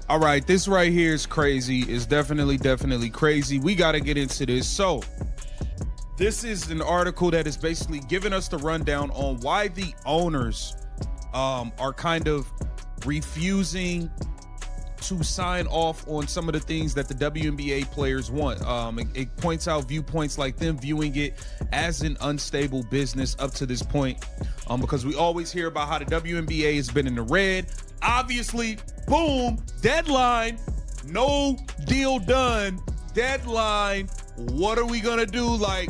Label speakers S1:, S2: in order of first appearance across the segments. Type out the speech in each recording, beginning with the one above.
S1: All right, this right here is crazy. It's definitely crazy. We got to get into this. So this is an article that is basically giving us the rundown on why the owners are kind of refusing to sign off on some of the things that the WNBA players want. It points out viewpoints like them viewing it as an unstable business up to this point, because we always hear about how the WNBA has been in the red. Obviously, boom, deadline, no deal done, deadline. What are we gonna do? Like,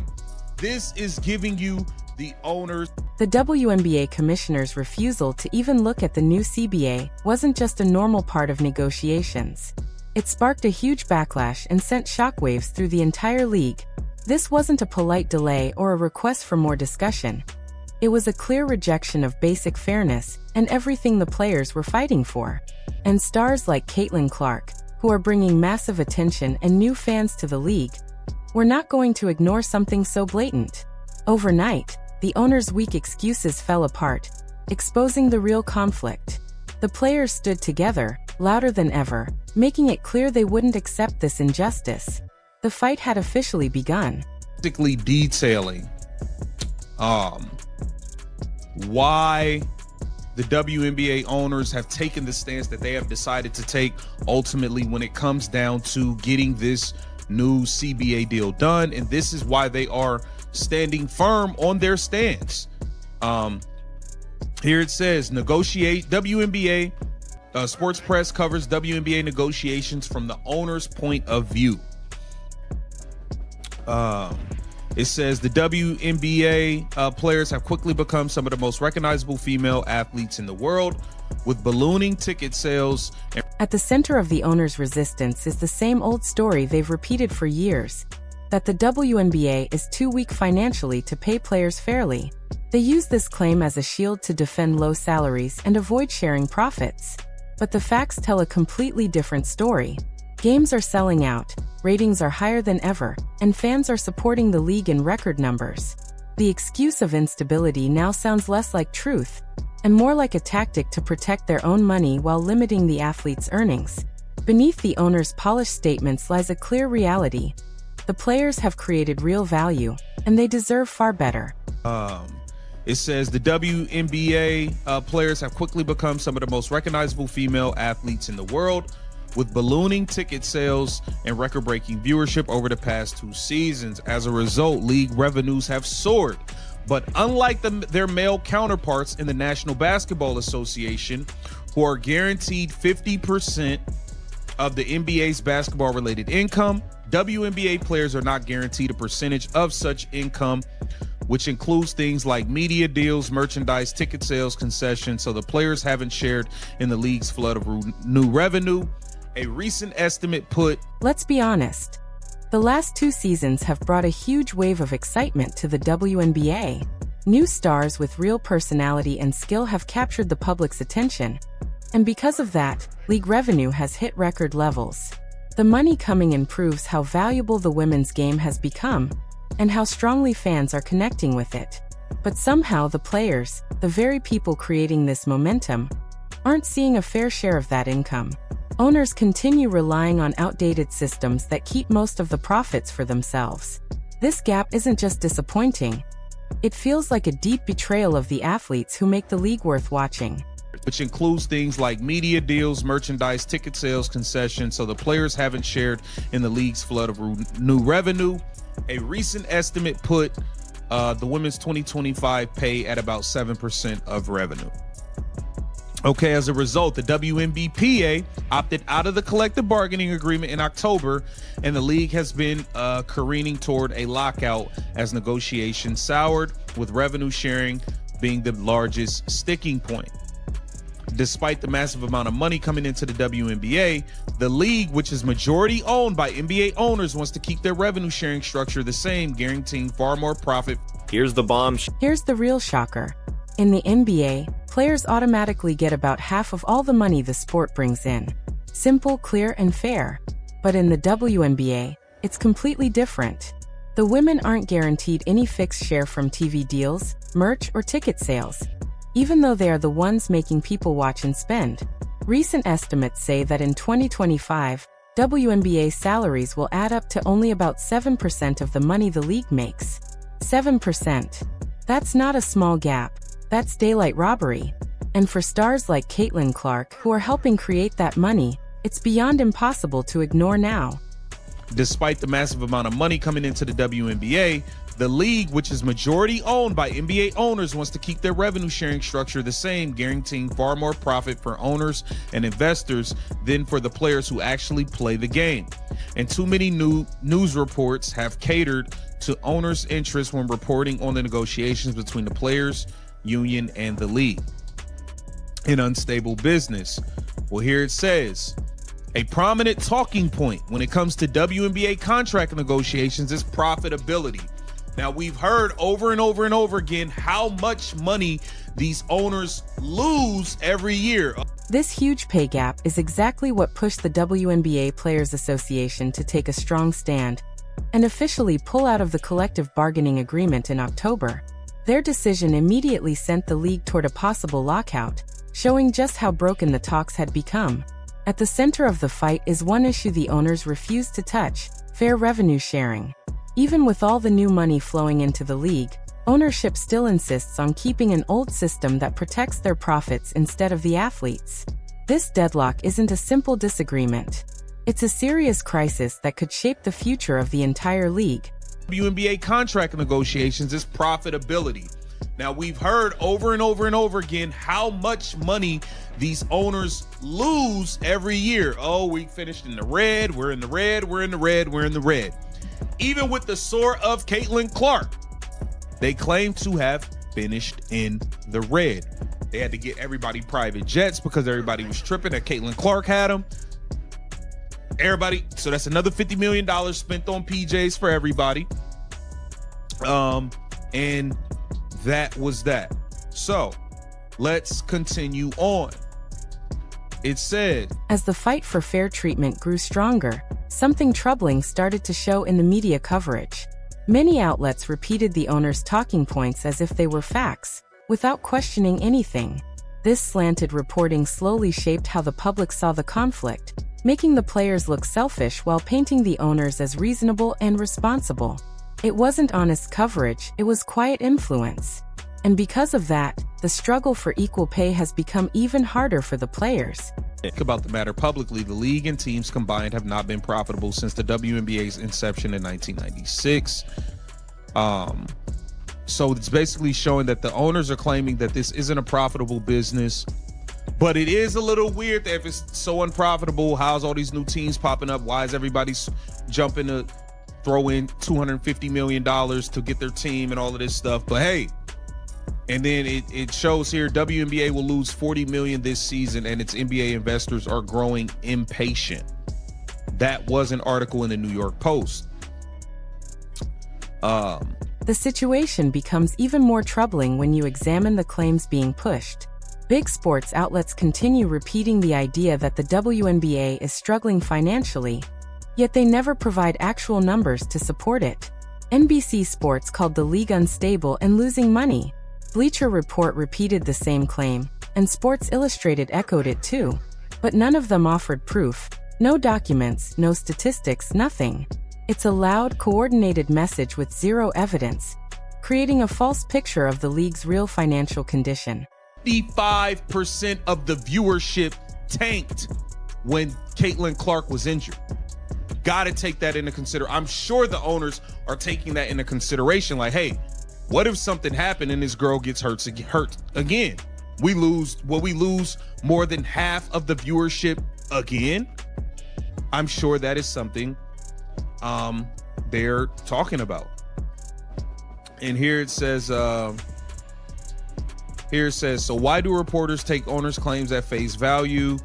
S1: this is giving you the owners.
S2: The WNBA commissioner's refusal to even look at the new CBA wasn't just a normal part of negotiations. It sparked a huge backlash and sent shockwaves through the entire league. This wasn't a polite delay or a request for more discussion. It was a clear rejection of basic fairness and everything the players were fighting for. And stars like Caitlin Clark, who are bringing massive attention and new fans to the league, were not going to ignore something so blatant. Overnight, the owners' weak excuses fell apart, exposing the real conflict. The players stood together, louder than ever, making it clear they wouldn't accept this injustice. The fight had officially begun.
S1: Basically detailing why the WNBA owners have taken the stance that they have decided to take ultimately when it comes down to getting this new CBA deal done. And this is why they are standing firm on their stance. Here it says, negotiate WNBA sports press covers WNBA negotiations from the owner's point of view. It says the WNBA players have quickly become some of the most recognizable female athletes in the world, with ballooning ticket sales.
S2: At the center of the owners' resistance is the same old story they've repeated for years, that the WNBA is too weak financially to pay players fairly. They use this claim as a shield to defend low salaries and avoid sharing profits. But the facts tell a completely different story. Games are selling out, ratings are higher than ever, and fans are supporting the league in record numbers. The excuse of instability now sounds less like truth, and more like a tactic to protect their own money while limiting the athletes' earnings. Beneath the owners' polished statements lies a clear reality. The players have created real value, and they deserve far better.
S1: It says the WNBA players have quickly become some of the most recognizable female athletes in the world, with ballooning ticket sales and record-breaking viewership over the past 2 seasons. As a result, league revenues have soared. But unlike their male counterparts in the National Basketball Association, who are guaranteed 50% of the NBA's basketball-related income, WNBA players are not guaranteed a percentage of such income, which includes things like media deals, merchandise, ticket sales, concessions. So the players haven't shared in the league's flood of new revenue. A recent estimate put,
S2: let's be honest, the last 2 seasons have brought a huge wave of excitement to the WNBA. New stars with real personality and skill have captured the public's attention. And because of that, league revenue has hit record levels. The money coming in proves how valuable the women's game has become, and how strongly fans are connecting with it. But somehow the players, the very people creating this momentum, aren't seeing a fair share of that income. Owners continue relying on outdated systems that keep most of the profits for themselves. This gap isn't just disappointing. It feels like a deep betrayal of the athletes who make the league worth watching.
S1: Which includes things like media deals, merchandise, ticket sales, concessions. So the players haven't shared in the league's flood of new revenue. A recent estimate put the women's 2025 pay at about 7% of revenue. Okay, as a result, the WNBPA opted out of the collective bargaining agreement in October, and the league has been careening toward a lockout as negotiations soured, with revenue sharing being the largest sticking point. Despite the massive amount of money coming into the WNBA, the league, which is majority owned by NBA owners, wants to keep their revenue sharing structure the same, guaranteeing far more profit.
S3: Here's the bomb.
S2: Here's the real shocker. In the NBA, players automatically get about half of all the money the sport brings in. Simple, clear, and fair. But in the WNBA, it's completely different. The women aren't guaranteed any fixed share from TV deals, merch, or ticket sales, even though they are the ones making people watch and spend. Recent estimates say that in 2025, WNBA salaries will add up to only about 7% of the money the league makes. 7%. That's not a small gap, that's daylight robbery. And for stars like Caitlin Clark, who are helping create that money, it's beyond impossible to ignore now.
S1: Despite the massive amount of money coming into the WNBA, the league, which is majority owned by NBA owners, wants to keep their revenue sharing structure the same, guaranteeing far more profit for owners and investors than for the players who actually play the game. And too many news reports have catered to owners' interests when reporting on the negotiations between the players, union, and the league. An unstable business. Well, here it says, a prominent talking point when it comes to WNBA contract negotiations is profitability. Now, we've heard over and over and over again how much money these owners lose every year.
S2: This huge pay gap is exactly what pushed the WNBA Players Association to take a strong stand and officially pull out of the collective bargaining agreement in October. Their decision immediately sent the league toward a possible lockout, showing just how broken the talks had become. At the center of the fight is one issue the owners refuse to touch: fair revenue sharing. Even with all the new money flowing into the league, ownership still insists on keeping an old system that protects their profits instead of the athletes. This deadlock isn't a simple disagreement. It's a serious crisis that could shape the future of the entire league.
S1: WNBA contract negotiations is profitability. Now, we've heard over and over and over again how much money these owners lose every year. Oh, we finished in the red, we're in the red, we're in the red, we're in the red. Even with the soar of Caitlin Clark, they claim to have finished in the red. They had to get everybody private jets because everybody was tripping that Caitlin Clark had them. Everybody, so that's another $50 million spent on PJs for everybody. And that was that. So let's continue on. It said,
S2: as the fight for fair treatment grew stronger, something troubling started to show in the media coverage. Many outlets repeated the owners' talking points as if they were facts, without questioning anything. This slanted reporting slowly shaped how the public saw the conflict, making the players look selfish while painting the owners as reasonable and responsible. It wasn't honest coverage, it was quiet influence. And because of that, the struggle for equal pay has become even harder for the players.
S1: Think about the matter publicly. The league and teams combined have not been profitable since the WNBA's inception in 1996. So it's basically showing that the owners are claiming that this isn't a profitable business. But it is a little weird that if it's so unprofitable, how's all these new teams popping up? Why is everybody jumping to throw in $250 million to get their team and all of this stuff? But hey, and then it shows here WNBA will lose $40 million this season and its NBA investors are growing impatient. That was an article in the New York Post.
S2: The situation becomes even more troubling when you examine the claims being pushed. Big sports outlets continue repeating the idea that the WNBA is struggling financially, yet they never provide actual numbers to support it. NBC Sports called the league unstable and losing money. Bleacher Report repeated the same claim, and Sports Illustrated echoed it too. But none of them offered proof. No documents, no statistics, nothing. It's a loud, coordinated message with zero evidence, creating a false picture of the league's real financial condition.
S1: 55% of the viewership tanked when Caitlin Clark was injured. Got to take that into consideration. I'm sure the owners are taking that into consideration. Like, hey, what if something happened and this girl gets hurt again? We lose more than half of the viewership again. I'm sure that is something they're talking about. And here it says, so why do reporters take owners' claims at face value?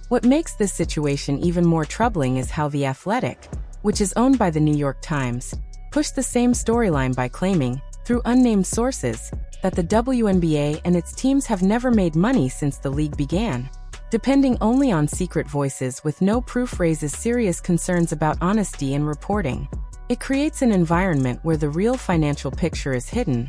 S2: What makes this situation even more troubling is how The Athletic, which is owned by the New York Times, pushed the same storyline by claiming, through unnamed sources, that the WNBA and its teams have never made money since the league began. Depending only on secret voices with no proof raises serious concerns about honesty in reporting. It creates an environment where the real financial picture is hidden.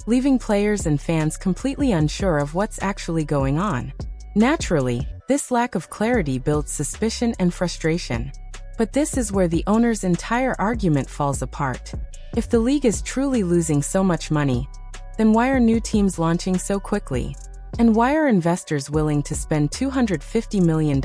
S2: leaving players and fans completely unsure of what's actually going on. Naturally, this lack of clarity builds suspicion and frustration. But this is where the owner's entire argument falls apart. If the league is truly losing so much money, then why are new teams launching so quickly? And why are investors willing to spend $250 million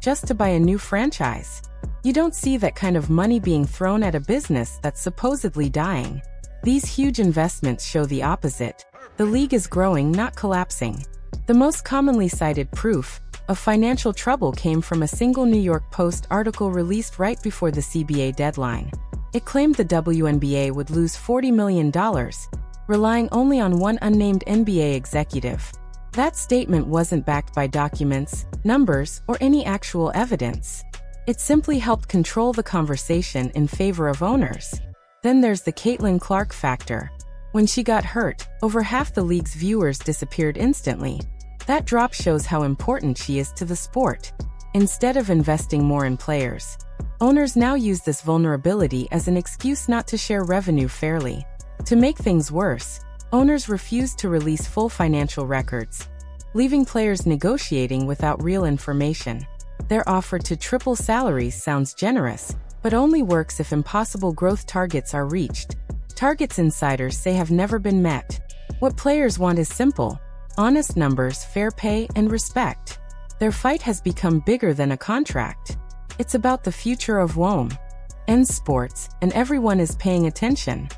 S2: just to buy a new franchise? You don't see that kind of money being thrown at a business that's supposedly dying. These huge investments show the opposite. The league is growing, not collapsing. The most commonly cited proof of financial trouble came from a single New York Post article released right before the CBA deadline. It claimed the WNBA would lose $40 million, relying only on one unnamed NBA executive. That statement wasn't backed by documents, numbers, or any actual evidence. It simply helped control the conversation in favor of owners. Then there's the Caitlin Clark factor. When she got hurt, over half the league's viewers disappeared instantly. That drop shows how important she is to the sport. Instead of investing more in players, owners now use this vulnerability as an excuse not to share revenue fairly. To make things worse, owners refuse to release full financial records, leaving players negotiating without real information. Their offer to triple salaries sounds generous, but only works if impossible growth targets are reached. Targets insiders say have never been met. What players want is simple: honest numbers, fair pay, and respect. Their fight has become bigger than a contract. It's about the future of WOM and sports, and everyone is paying attention.